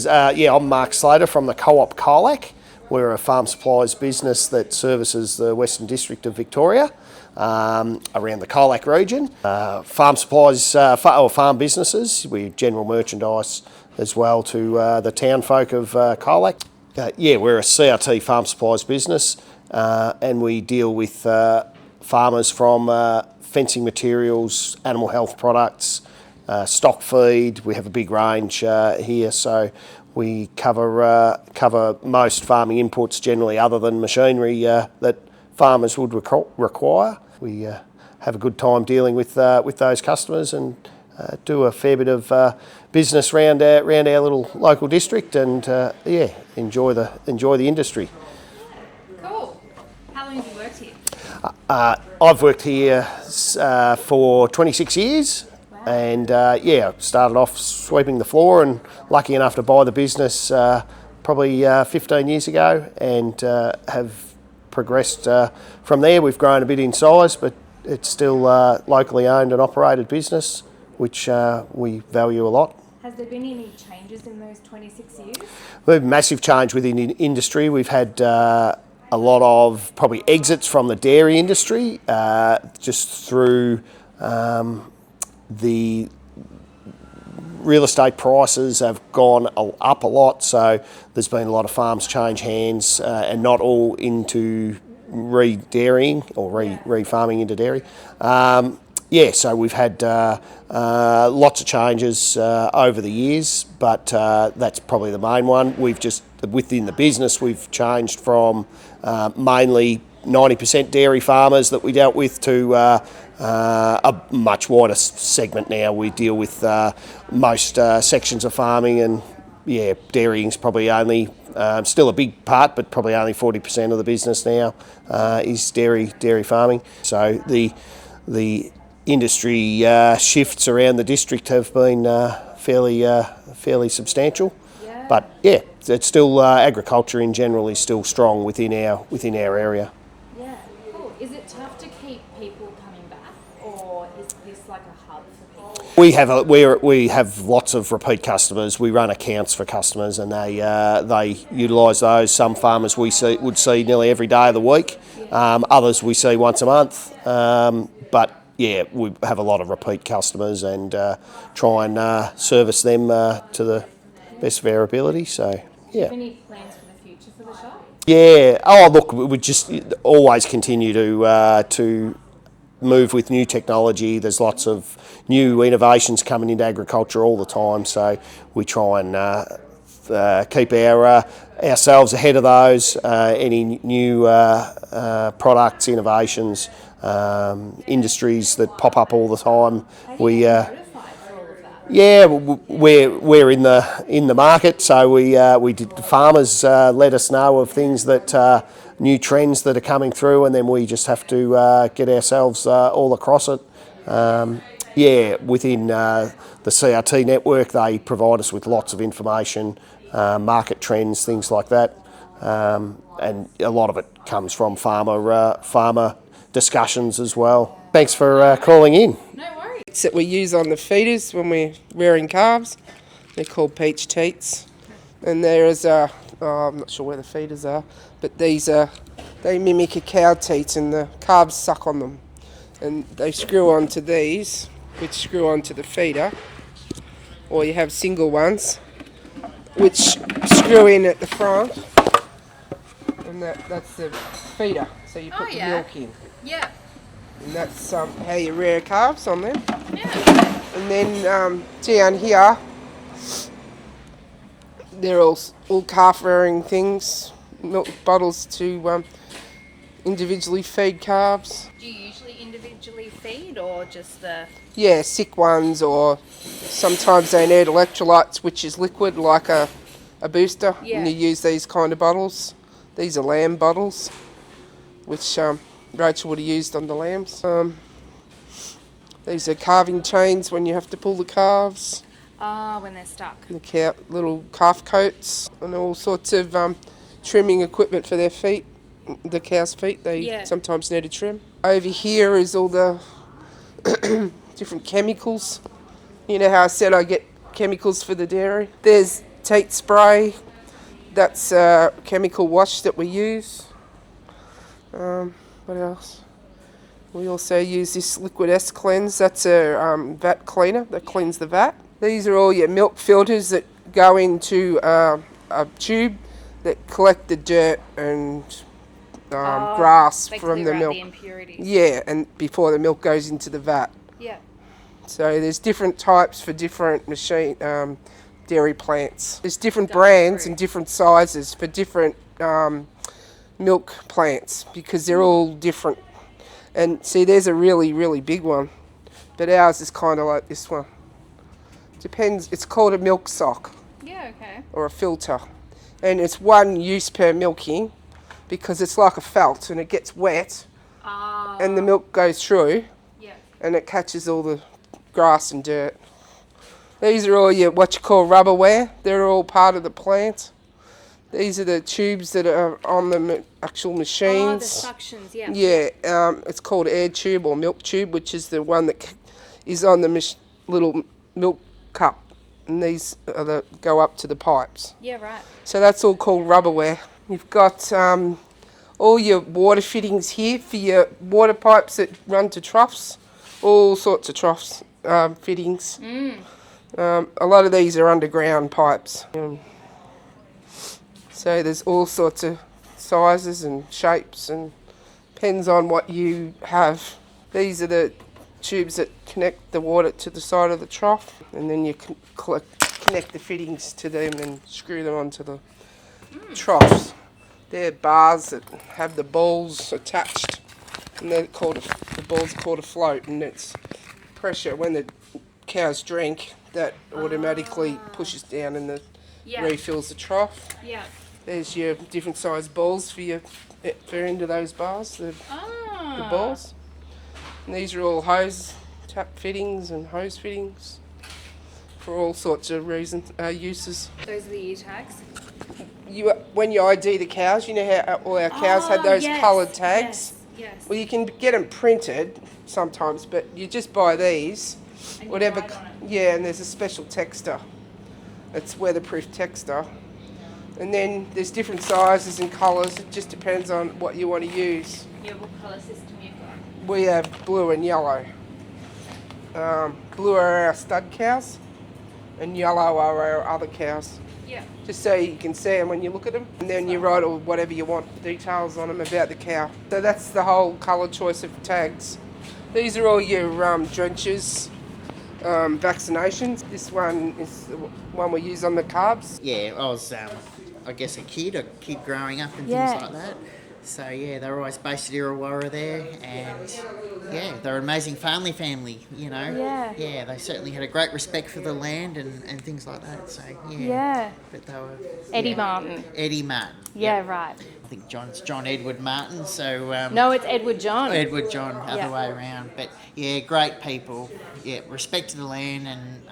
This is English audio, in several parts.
I'm Mark Slater from the Co-op Colac. We're a farm supplies business that services the Western District of Victoria, around the Colac region. Farm supplies, or farm businesses. We general merchandise as well to the town folk of Colac. We're a CRT farm supplies business, and we deal with farmers from fencing materials, animal health products, stock feed. We have a big range here, so we cover most farming inputs generally, other than machinery that farmers would require. We have a good time dealing with those customers and do a fair bit of business around our little local district, and enjoy the industry. Cool. How long have you worked here? I've worked here for 26 years. Wow. And started off sweeping the floor, and lucky enough to buy the business probably 15 years ago, and have progressed from there. We've grown a bit in size, but it's still locally owned and operated business, which we value a lot. Has there been any changes in those 26 years? We've had massive change within the industry. We've had a lot of probably exits from the dairy industry, just through the real estate prices have gone up a lot, so there's been a lot of farms change hands, and not all into re-dairying or re-farming into dairy. So we've had lots of changes over the years, but that's probably the main one. We've just, within the business, we've changed from mainly 90% dairy farmers that we dealt with to a much wider segment now. We deal with most sections of farming, and dairying's probably only still a big part, but probably only 40% of the business now is dairy farming. So the industry shifts around the district have been fairly substantial. Yeah. But it's still agriculture in general is still strong within our area. Yeah, cool. Is it tough to keep people coming back, or is this like a hub for people? We have lots of repeat customers. We run accounts for customers, and they utilise those. Some farmers would see nearly every day of the week. Others we see once a month. But we have a lot of repeat customers, and try and service them to the best of our ability. So Do you have any plans for the future for the shop? Yeah. Oh, look, we just always continue to move with new technology. There's lots of new innovations coming into agriculture all the time, so we try and keep ourselves ahead of those. Any new products, innovations, industries that pop up all the time. We're in the market, so the farmers let us know of things that new trends that are coming through, and then we just have to get ourselves all across it. Within the CRT network, they provide us with lots of information, market trends, things like that, and a lot of it comes from farmer discussions as well. Thanks for calling in. No worries. That we use on the feeders when we're rearing calves. They're called peach teats, and there is I'm not sure where the feeders are, but they mimic a cow teat, and the calves suck on them, and they screw onto these, which screw onto the feeder, or you have single ones which screw in at the front, and that's the feeder, so you put the milk in. Yeah. And that's how you rear calves on them. Yeah. And then down here, they're all calf rearing things, milk bottles to individually feed calves. Do you usually individually feed, or just the... Yeah, sick ones, or sometimes they need electrolytes, which is liquid, like a booster. Yeah. And you use these kind of bottles. These are lamb bottles, which Rachel would have used on the lambs. These are calving chains when you have to pull the calves. When they're stuck. The little calf coats, and all sorts of trimming equipment for their feet, the cow's feet. They sometimes need a trim. Over here is all the different chemicals. You know how I said I get chemicals for the dairy. There's teat spray. That's a chemical wash that we use. What else? We also use this liquid S cleanse. That's a vat cleaner that cleans the vat. These are all your milk filters that go into a tube that collect the dirt and grass they from clear the out milk. the impurities. Yeah, and before the milk goes into the vat. Yeah. So there's different types for different dairy plants. There's different brands and different sizes for different milk plants because they're all different. And see, there's a really, really big one, but ours is kind of like this one. Depends. It's called a milk sock. Yeah. Okay. Or a filter, and it's one use per milking because it's like a felt and it gets wet and the milk goes through and it catches all the grass and dirt. These are all your what you call rubberware. They're all part of the plant. These are the tubes that are on the actual machines. Oh, the suctions, yeah. Yeah, it's called air tube or milk tube, which is the one that is on the little milk cup. And these are go up to the pipes. Yeah, right. So that's all called rubberware. You've got all your water fittings here for your water pipes that run to troughs. All sorts of troughs fittings. A lot of these are underground pipes. So there's all sorts of sizes and shapes and depends on what you have. These are the tubes that connect the water to the side of the trough, and then you can connect the fittings to them and screw them onto the troughs. They're bars that have the balls attached, and the balls are called a float, and it's pressure when the cows drink that automatically pushes down and refills the trough. Yeah. There's your different size balls for into those bars, the balls. And these are all hose tap fittings and hose fittings for all sorts of uses. Those are the ear tags? When you ID the cows, you know how all our cows had those coloured tags? Yes. Well, you can get them printed sometimes, but you just buy these. And whatever. you write on it. Yeah, and there's a special texter. It's weatherproof texter. And then there's different sizes and colours. It just depends on what you want to use. Yeah, what colour system you've got? We have blue and yellow. Blue are our stud cows, and yellow are our other cows. Yeah. Just so you can see them when you look at them. And then you write all whatever you want, details on them about the cow. So that's the whole colour choice of tags. These are all your drenches, vaccinations. This one is the one we use on the calves. Yeah, I was, I guess, a kid growing up and Yeah. things like that. So, yeah, they were always based at Illawarra there, and, yeah, they're an amazing family, you know. Yeah. Yeah, they certainly had a great respect for the land and things like that, so, yeah. Yeah. But they were... Eddie Martin. Eddie Martin. Yeah, yep. right. I think John's John Edward Martin, so... No, it's Edward John. Edward John, other Yeah. way around. But, yeah, great people. Yeah, respect to the land and...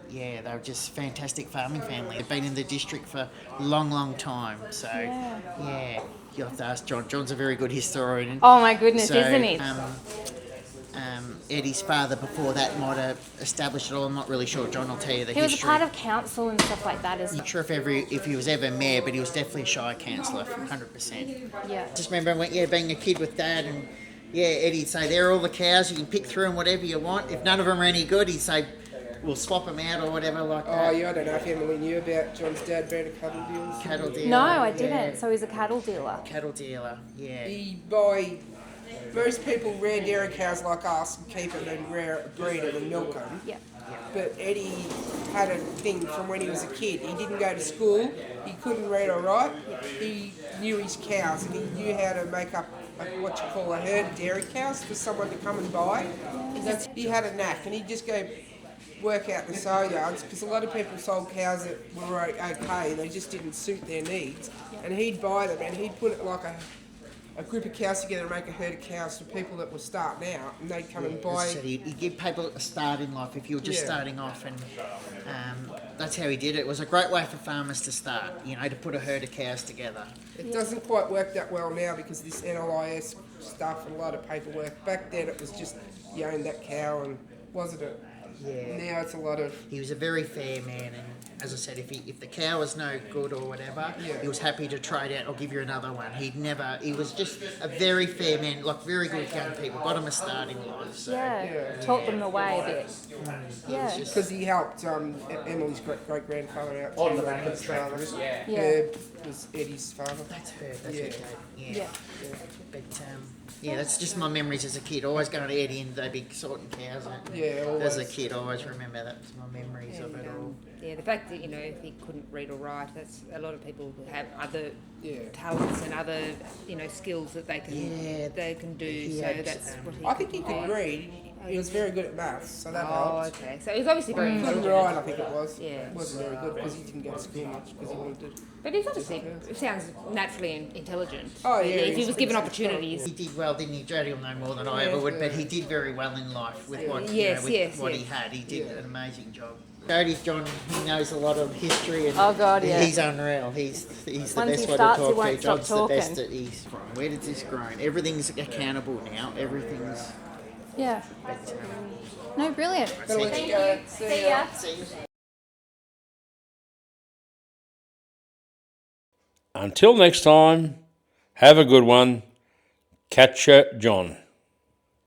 yeah, they were just fantastic farming family. They've been in the district for a long, long time. So, yeah, you have to ask John. John's a very good historian. Oh my goodness, So, isn't he? Eddie's father before that might have established it all. I'm not really sure. John will tell you the He was a history. part of council and stuff like that as I'm well. not sure if he was ever mayor, but he was definitely a shire councillor, 100%. Yeah. Just remember, being a kid with Dad, and Eddie'd say, "There are all the cows. You can pick through them, whatever you want. If none of them are any good, he'd say, we'll swap them out or whatever like that." Oh, yeah, I don't know if Emily knew about John's dad being a cattle dealer. Cattle dealer. No, I didn't. yeah. So he's a cattle dealer. Cattle dealer, yeah. Most people rear dairy cows like us and keep them and breed them and milk them. Yeah. But Eddie had a thing from when he was a kid. He didn't go to school. He couldn't read or write. He knew his cows and he knew how to make up what you call a herd of dairy cows for someone to come and buy. He had a knack, and he'd just go work out the sale yards, because a lot of people sold cows that were okay, they just didn't suit their needs, and he'd buy them and he'd put it like a group of cows together and make a herd of cows for people that were starting out, and they'd come and buy. So he'd give people a start in life if you were just starting off, and that's how he did it. It was a great way for farmers to start, to put a herd of cows together. It doesn't quite work that well now because this NLIS stuff and a lot of paperwork. Back then it was just you owned that cow, and wasn't it? Yeah. Now it's a lot of He was a very fair man, and as I said, if the cow was no good or whatever, he was happy to trade out or give you another one. He was just a very fair man, like very good young people, got him a start in life. So. Taught them the way a bit. Yeah. because he helped Emily's great grandfather out. On the back of the tractor, Yeah. Herb was Eddie's father. That's Herb, that's Yeah. okay. Yeah. But that's just my memories as a kid. Always going to Eddie and they'd be sorting cows out. Yeah, always. As a kid, I always remember that was my memories of it all. Yeah, the fact that, if he couldn't read or write, that's a lot of people have other Yeah. talents and other, skills that they can do. He So had, that's what he I think he could read. He was very good at maths, so that helped. okay. So he's obviously very Couldn't intelligent. write, I think it was. Yeah. Wasn't very good because he didn't go to school much because he wanted to. But he's obviously sounds naturally intelligent. Oh, yeah, If he he's- was given he's- opportunities. He did well, didn't he? Jodie will know more than I ever would, but he did very well in life with what, Yes, with yes, what yes. he had. He did an amazing job. Jodie's John, he knows a lot of history and Oh, God, yeah. he's unreal. He's the Once best he one to starts, he talk won't to. stop John's the best talking. at he's from. Where did this grow? Everything's accountable now. Everything's. Yeah. But, No, brilliant. Gotta let you go. See ya. Until next time, have a good one. Catch ya, John.